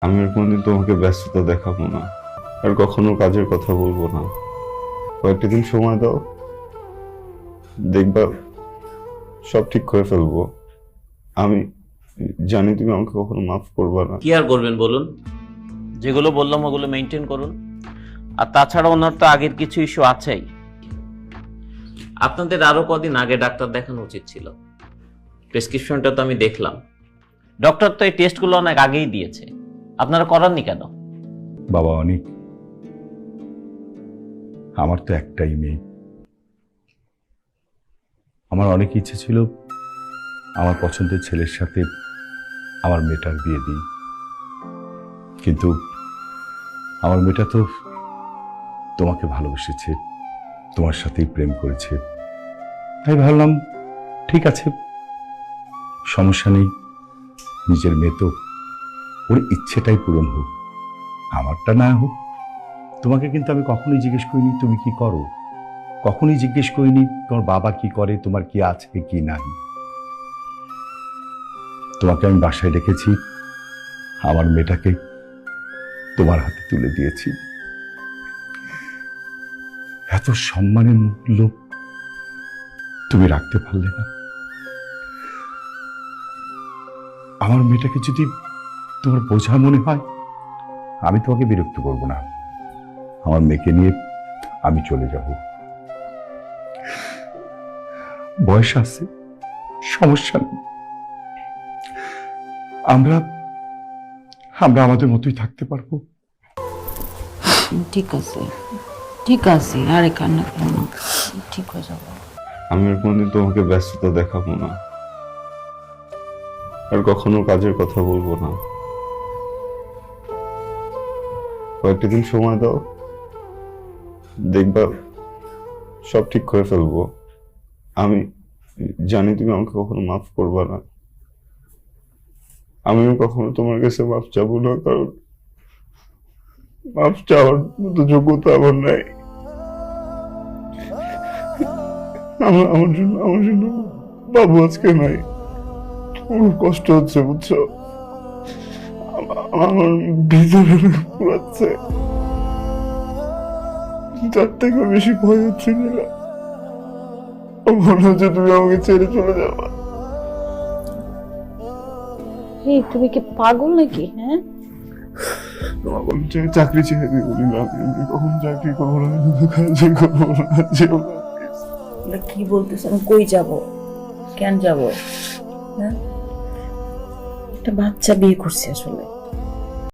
আমি আর কোনোদিন তোমাকে ব্যস্ততা দেখাবো না, আর কখনো কাজের কথা বলবো না। কয়েকটা দিন সময় দাও, দেখবা সব ঠিক করে ফেলবো। আমি জানি তুমি আমাকে কখনো মাফ করবে না। কি আর করবেন বলুন? যেগুলো বললাম ওগুলো মেনটেন করুন। আর তাছাড়া ওনার তো আগের কিছু ইস্যু আছেই। আপনাদের আরো কদিন আগে ডাক্তার দেখানো উচিত ছিল। প্রেসক্রিপশনটা তো আমি দেখলাম। ডক্টর তো এই টেস্টগুলো অনেক আগেই দিয়েছে, আপনারা করাননি কেন? বাবা অনেক, আমার তো একটাই মেয়ে। আমার অনেক ইচ্ছে ছিল আমার পছন্দের ছেলের সাথে আমার মেয়েটার বিয়ে দিই, কিন্তু আমার মেয়েটা তো তোমাকে ভালোবেসেছে, তোমার সাথেই প্রেম করেছে। তাই ভাবলাম ঠিক আছে, সমস্যা নেই, নিজের মেয়ে তো, ওর ইচ্ছেটাই পূরণ হোক, আমারটা না হোক। তোমাকে কিন্তু আমি কখনোই জিজ্ঞেস করিনি তুমি কি করো, কখনোই জিজ্ঞেস করিনি তোমার বাবা কি করে, তোমার কি আছে কি নাই। তোমাকে আমি বাসায় রেখেছি, আমার মেয়েটাকে তোমার হাতে তুলে দিয়েছি। এত সম্মানের মূল্য তুমি রাখতে পারলে না। আমার মেয়েটাকে যদি তোমার বোঝা মনে হয়, আমি তোমাকে বিরক্ত করব না, আমার মেয়েকে নিয়ে আমি চলে যাব। বয়স আছে, সমস্যা নেই, আমরা আমরা আমাদের মতোই থাকতে পারবো। ঠিক আছে, ঠিক আছে, আরে কান্না করো না, ঠিক হয়ে যাবে। আমি আর কোনোদিন তোমাকে ব্যস্ততা দেখাবো না, আর কখনো কাজের কথা বলবো না। কয়েকটা দিন সময় দাও, দেখবা সব ঠিক করে ফেলবো। আমি জানি তুমি আমাকে কখনো মাফ করবে না। আমিও কখনো তোমার কাছে মাফ চাবো না, কারণ মাফ চাওয়ার মতো যোগ্যতা আমার নাই। আমার জন্য বাবু আজকে নাই, খুব কষ্ট হচ্ছে বুঝছো। আমার ভিতরে পুরাচ্ছে, তার থেকে বেশি ভয় হচ্ছে না, মনে হচ্ছে তুমি আমাকে ছেড়ে চলে যাবা। এই তুমি কি পাগল নাকি? হ্যাঁ, তোমার কোনো চাকরি ছেড়ে দিয়ে বলিলাম, আমি কখন চাকরি করবো না, কাজই করবো না, যেও না। এটা কি বলতেছ? আমি কই যাব, কেন যাব? হ্যাঁ, একটা বাচ্চা বিয়ে করছি আসলে।